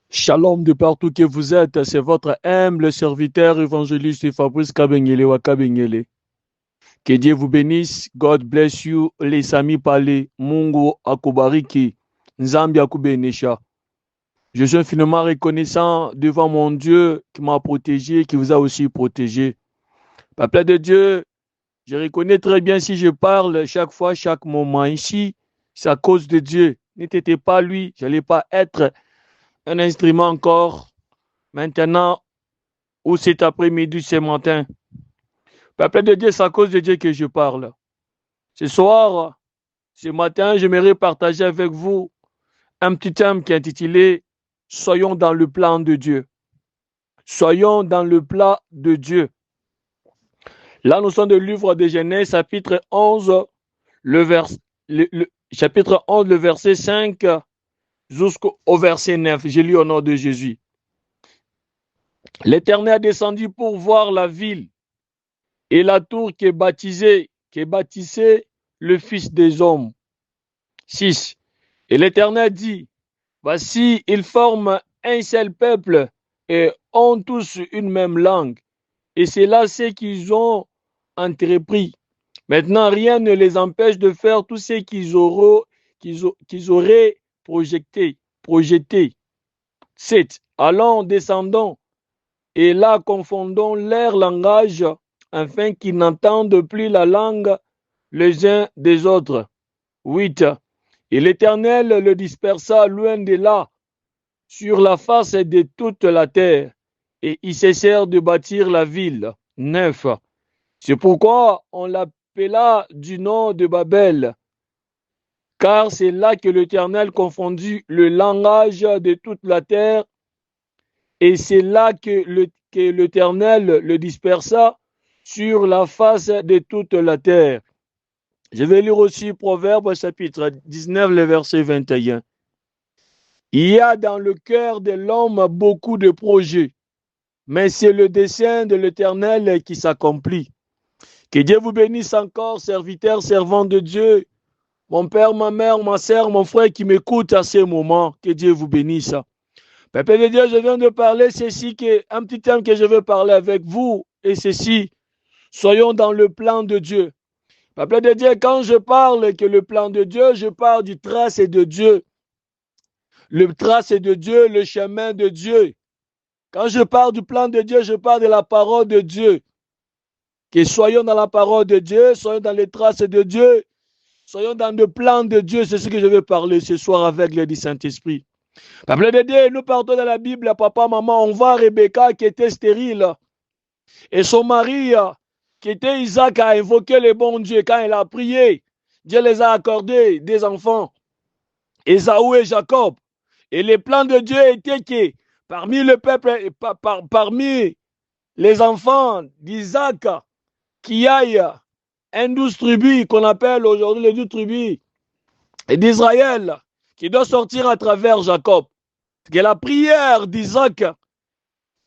Shalom de partout que vous êtes, c'est votre humble serviteur évangéliste Fabrice Kabengele wa Kabengele. Que Dieu vous bénisse, God bless you, les amis parlez, Mungu akubariki, Nzambi akubenisha. Je suis infiniment reconnaissant devant mon Dieu qui m'a protégé, qui vous a aussi protégé. Peuple de Dieu, je reconnais très bien si je parle chaque fois, chaque moment ici, c'est à cause de Dieu. N'était pas lui, je n'allais pas être un instrument encore. Maintenant, ou cet après-midi, ce matin. Peuple de Dieu, c'est à cause de Dieu que je parle. Ce soir, ce matin, j'aimerais partager avec vous un petit thème qui est intitulé Soyons dans le plan de Dieu. Soyons dans le plan de Dieu. Là, nous sommes dans le livre de Genèse, chapitre 11, chapitre 11, le verset 5 jusqu'au verset 9. J'ai lu au nom de Jésus. L'Éternel descendit pour voir la ville et la tour qui bâtissait le Fils des hommes. 6. Et l'Éternel dit, voici, ils forment un seul peuple et ont tous une même langue. Et c'est là ce qu'ils ont entrepris. Maintenant, rien ne les empêche de faire tout ce qu'ils auraient projeté. 7. Allons, descendons, et là confondons leur langage, afin qu'ils n'entendent plus la langue les uns des autres. 8. Et l'Éternel le dispersa loin de là, sur la face de toute la terre, et ils cessèrent de bâtir la ville. 9. C'est pourquoi on l'appela du nom de Babel, car c'est là que l'Éternel confondit le langage de toute la terre, et c'est là que l'Éternel le dispersa sur la face de toute la terre. Je vais lire aussi Proverbe chapitre 19, le verset 21. Il y a dans le cœur de l'homme beaucoup de projets, mais c'est le dessein de l'Éternel qui s'accomplit. Que Dieu vous bénisse encore, serviteurs, servants de Dieu, mon père, ma mère, ma soeur, mon frère qui m'écoute à ce moment. Que Dieu vous bénisse. Peuple de Dieu, je viens de parler ceci, un petit thème que je veux parler avec vous, et ceci, soyons dans le plan de Dieu. Peuple de Dieu, quand je parle que le plan de Dieu, je parle du tracé de Dieu. Le tracé de Dieu, le chemin de Dieu. Quand je parle du plan de Dieu, je parle de la parole de Dieu. Que soyons dans la parole de Dieu, soyons dans les traces de Dieu, soyons dans le plan de Dieu. C'est ce que je vais parler ce soir avec le Saint-Esprit. Peuple de Dieu, nous partons dans la Bible, papa, maman, on voit Rebecca qui était stérile. Et son mari, qui était Isaac, a invoqué le bon Dieu. Quand il a prié, Dieu les a accordés des enfants, Ésaü et Jacob. Et le plan de Dieu était que parmi le peuple, parmi les enfants d'Isaac, qu'il y ait un 12 tribus qu'on appelle aujourd'hui les 12 tribus d'Israël, qui doit sortir à travers Jacob. Que la prière d'Isaac,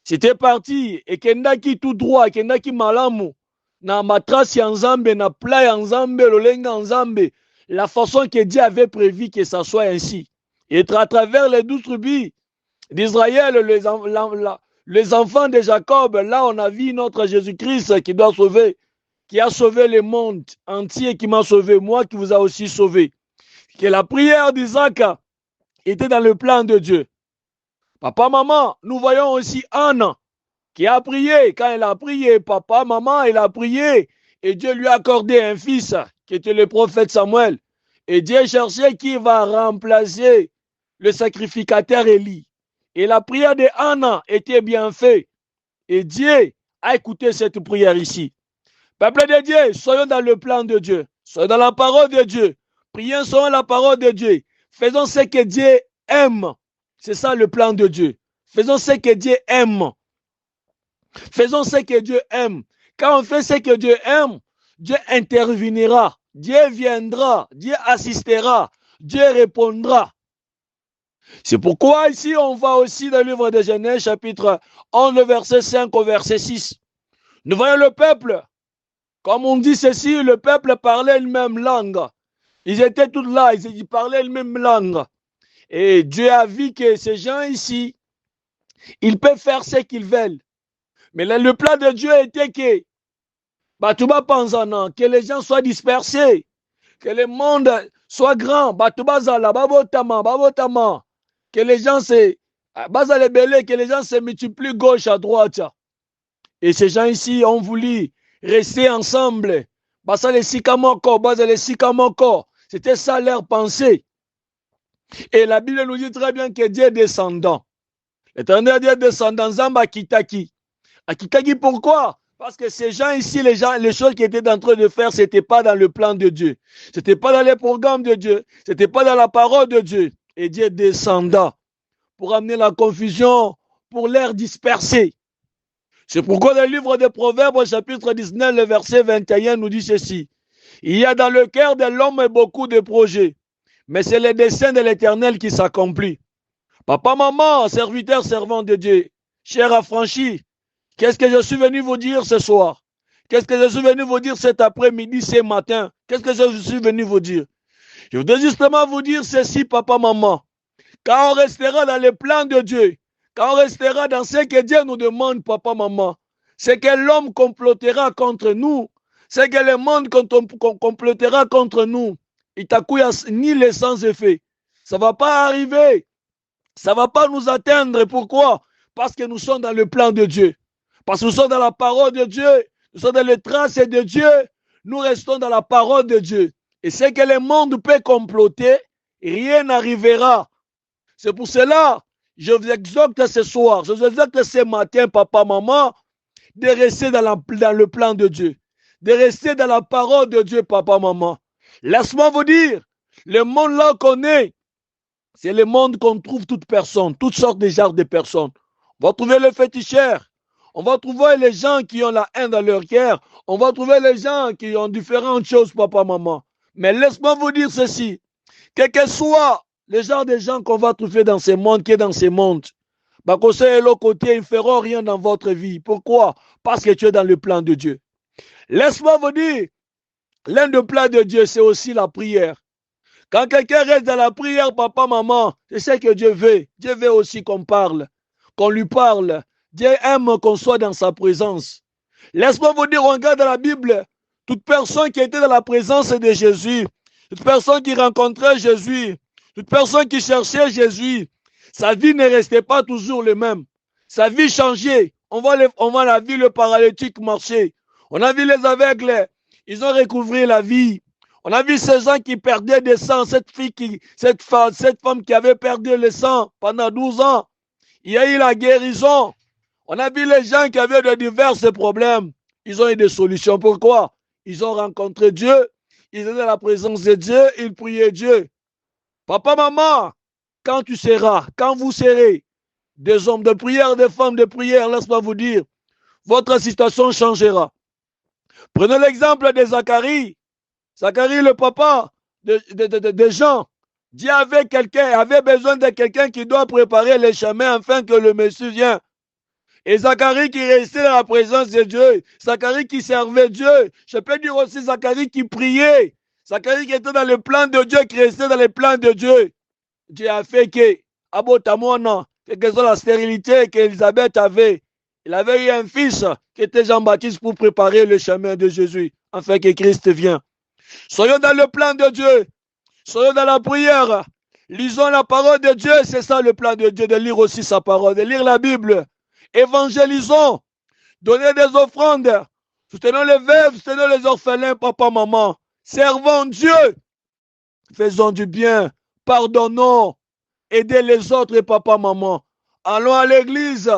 c'était parti, et kendaki tout droit, kendaki malamu, na matrasi ya Nzambe, na plat ya Nzambe, lolenga Nzambe, la façon que Dieu avait prévu que ça soit ainsi. Et à travers les 12 tribus d'Israël, les enfants de Jacob, là on a vu notre Jésus-Christ qui doit sauver, qui a sauvé le monde entier, qui m'a sauvé, moi, qui vous a aussi sauvé. Que la prière d'Isaac était dans le plan de Dieu. Papa, maman, nous voyons aussi Anne qui a prié. Quand elle a prié, papa, maman, elle a prié. Et Dieu lui a accordé un fils qui était le prophète Samuel. Et Dieu cherchait qui va remplacer le sacrificateur Élie. Et la prière de Anne était bien faite. Et Dieu a écouté cette prière ici. Peuple de Dieu, soyons dans le plan de Dieu. Soyons dans la parole de Dieu. Prions selon la parole de Dieu. Faisons ce que Dieu aime. C'est ça le plan de Dieu. Faisons ce que Dieu aime. Faisons ce que Dieu aime. Quand on fait ce que Dieu aime, Dieu interviendra. Dieu viendra. Dieu assistera. Dieu répondra. C'est pourquoi ici on va aussi dans le livre de Genèse chapitre 11, verset 5 au verset 6. Nous voyons le peuple. Comme on dit ceci, le peuple parlait une même langue. Ils étaient tous là, ils parlaient une même langue. Et Dieu a vu que ces gens ici, Ils peuvent faire ce qu'ils veulent. Mais le plan de Dieu était que, que les gens soient dispersés, que le monde soit grand, que les gens que les gens se multiplient gauche à droite. Et ces gens ici ont voulu rester ensemble. C'était ça leur pensée. Et la Bible nous dit très bien que Dieu est descendant. L'Éternel Dieu est descendant. Zamba Kitaki. Akitaki, pourquoi? Parce que ces gens ici, les choses qu'ils étaient en train de faire, ce n'était pas dans le plan de Dieu. Ce n'était pas dans les programmes de Dieu. Ce n'était pas dans la parole de Dieu. Et Dieu descendant pour amener la confusion, pour l'air disperser. C'est pourquoi le livre des Proverbes, au chapitre 19, le verset 21, nous dit ceci. Il y a dans le cœur de l'homme beaucoup de projets, mais c'est le dessein de l'Éternel qui s'accomplit. Papa, maman, serviteur, servant de Dieu, cher affranchi, qu'est-ce que je suis venu vous dire ce soir? Qu'est-ce que je suis venu vous dire cet après-midi, ce matin? Qu'est-ce que je suis venu vous dire? Je voudrais justement vous dire ceci, papa, maman. Quand on restera dans le plan de Dieu, quand on restera dans ce que Dieu nous demande, papa, maman, c'est que l'homme complotera contre nous, c'est que le monde complotera contre nous. Itakuya ni les sans effet. Ça ne va pas arriver. Ça ne va pas nous atteindre. Pourquoi? Parce que nous sommes dans le plan de Dieu. Parce que nous sommes dans la parole de Dieu. Nous sommes dans les traces de Dieu. Nous restons dans la parole de Dieu. Et ce que le monde peut comploter, rien n'arrivera. C'est pour cela, je vous exhorte ce soir, je vous exhorte ce matin, papa, maman, de rester dans le plan de Dieu. De rester dans la parole de Dieu, papa, maman. Laisse-moi vous dire, le monde là qu'on est, c'est le monde qu'on trouve toute personne, toutes sortes de genres de personnes. On va trouver les féticheurs, on va trouver les gens qui ont la haine dans leur cœur, on va trouver les gens qui ont différentes choses, papa, maman. Mais laisse-moi vous dire ceci, quel que soit le genre de gens qu'on va trouver dans ce monde, qui est dans ce monde, et l'autre côté, ils ne feront rien dans votre vie. Pourquoi? Parce que tu es dans le plan de Dieu. Laisse-moi vous dire, l'un des plans de Dieu, c'est aussi la prière. Quand quelqu'un reste dans la prière, papa, maman, c'est ce que Dieu veut. Dieu veut aussi qu'on parle, qu'on lui parle. Dieu aime qu'on soit dans sa présence. Laisse-moi vous dire, on regarde dans la Bible, toute personne qui était dans la présence de Jésus, toute personne qui rencontrait Jésus, toute personne qui cherchait Jésus, sa vie ne restait pas toujours le même. Sa vie changeait. On voit la vie, le paralytique marcher. On a vu les aveugles, ils ont recouvré la vie. On a vu ces gens qui perdaient des sangs, cette femme qui avait perdu le sang pendant 12 ans. Il y a eu la guérison. On a vu les gens qui avaient de divers problèmes. Ils ont eu des solutions. Pourquoi? Ils ont rencontré Dieu. Ils étaient dans la présence de Dieu. Ils priaient Dieu. Papa, maman, quand vous serez des hommes de prière, des femmes de prière, laisse-moi vous dire, votre situation changera. Prenez l'exemple de Zacharie. Zacharie, le papa de Jean. Dieu avait besoin de quelqu'un qui doit préparer les chemins afin que le Messie vienne. Et Zacharie qui restait dans la présence de Dieu. Zacharie qui servait Dieu. Je peux dire aussi Zacharie qui priait. Zacharie qui était dans le plan de Dieu, qui restait dans le plan de Dieu. Dieu a fait que, quelle que soit la stérilité qu'Élisabeth avait, il avait eu un fils qui était Jean-Baptiste pour préparer le chemin de Jésus, afin que Christ vienne. Soyons dans le plan de Dieu. Soyons dans la prière. Lisons la parole de Dieu. C'est ça le plan de Dieu, de lire aussi sa parole, de lire la Bible. Évangélisons. Donnez des offrandes. Soutenons les veuves, soutenons les orphelins, papa, maman. Servons Dieu. Faisons du bien. Pardonnons. Aidez les autres, papa, maman. Allons à l'église.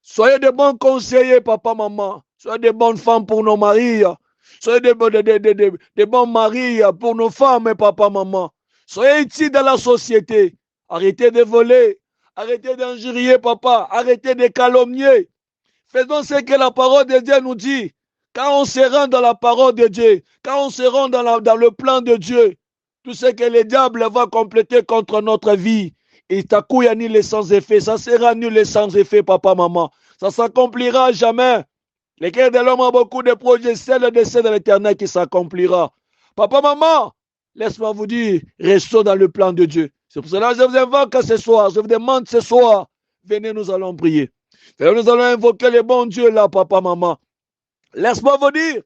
Soyez de bons conseillers, papa, maman. Soyez de bonnes femmes pour nos maris. Soyez de bons maris pour nos femmes, papa, maman. Soyez utiles dans la société. Arrêtez de voler. Arrêtez d'injurier, papa. Arrêtez de calomnier. Faisons ce que la parole de Dieu nous dit. Quand on se rend dans la parole de Dieu, quand on se rend dans le plan de Dieu, tout ce que le diable va compléter contre notre vie, et Takouya ni les sans effet, ça sera nul les sans effet, papa, maman. Ça ne s'accomplira jamais. Le cœur de l'homme a beaucoup de projets, c'est le dessein de l'Éternel qui s'accomplira. Papa, maman, laisse-moi vous dire, restons dans le plan de Dieu. C'est pour cela que je vous invoque ce soir, je vous demande ce soir, Venez, nous allons prier. Venez, nous allons invoquer les bons dieux là, papa, maman. Laisse-moi vous dire,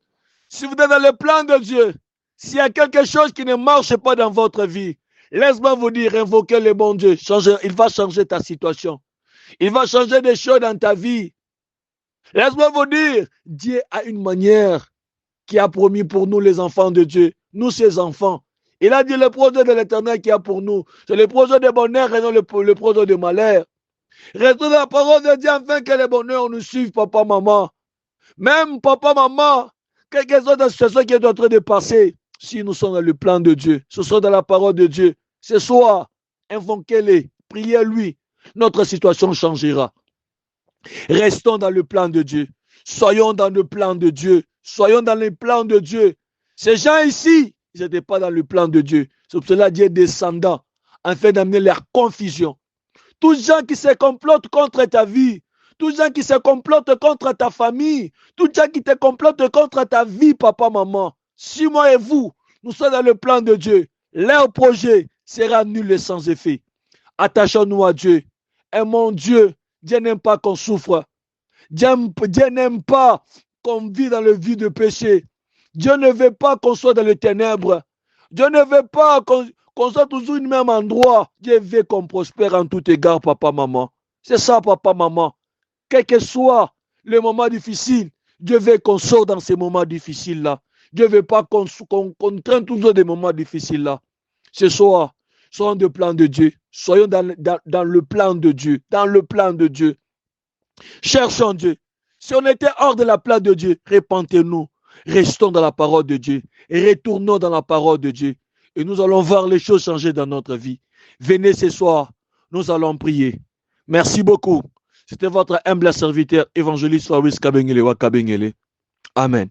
si vous êtes dans le plan de Dieu, s'il y a quelque chose qui ne marche pas dans votre vie, laisse-moi vous dire, invoquez le bon Dieu. Il va changer ta situation. Il va changer des choses dans ta vie. Laisse-moi vous dire, Dieu a une manière qui a promis pour nous les enfants de Dieu, nous ses enfants. Il a dit le projet de l'Éternel qui a pour nous, c'est le projet de bonheur et non le projet de malheur. Restons dans la parole de Dieu afin que le bonheur nous suive, papa, maman. Même papa, maman, quelle que soit la situation qui est en train de passer, si nous sommes dans le plan de Dieu, ce soit dans la parole de Dieu, ce soir, invoquez-les, priez-lui, notre situation changera. Restons dans le plan de Dieu. Soyons dans le plan de Dieu. Soyons dans le plan de Dieu. Ces gens ici, ils n'étaient pas dans le plan de Dieu. C'est pour cela que Dieu est descendant, afin d'amener leur confusion. Tous les gens qui se complotent contre ta vie, tous les gens qui se complotent contre ta famille, tous les gens qui te complotent contre ta vie, papa, maman. Si moi et vous, nous sommes dans le plan de Dieu, leur projet sera nul et sans effet. Attachons-nous à Dieu. Aimons Dieu. Dieu n'aime pas qu'on souffre. Dieu n'aime pas qu'on vit dans le vide de péché. Dieu ne veut pas qu'on soit dans les ténèbres. Dieu ne veut pas qu'on soit toujours au même endroit. Dieu veut qu'on prospère en tout égard, papa, maman. C'est ça, papa, maman. Quel que soit le moment difficile, Dieu veut qu'on sorte dans ces moments difficiles-là. Dieu ne veut pas qu'on traîne toujours des moments difficiles-là. Ce soir, soyons dans le plan de Dieu. Soyons dans le plan de Dieu. Dans le plan de Dieu. Cherchons Dieu. Si on était hors de la plan de Dieu, répentez-nous. Restons dans la parole de Dieu. Et retournons dans la parole de Dieu. Et nous allons voir les choses changer dans notre vie. Venez ce soir. Nous allons prier. Merci beaucoup. C'était votre humble serviteur, évangéliste Fabrice Kabengele Wakabengele. Amen.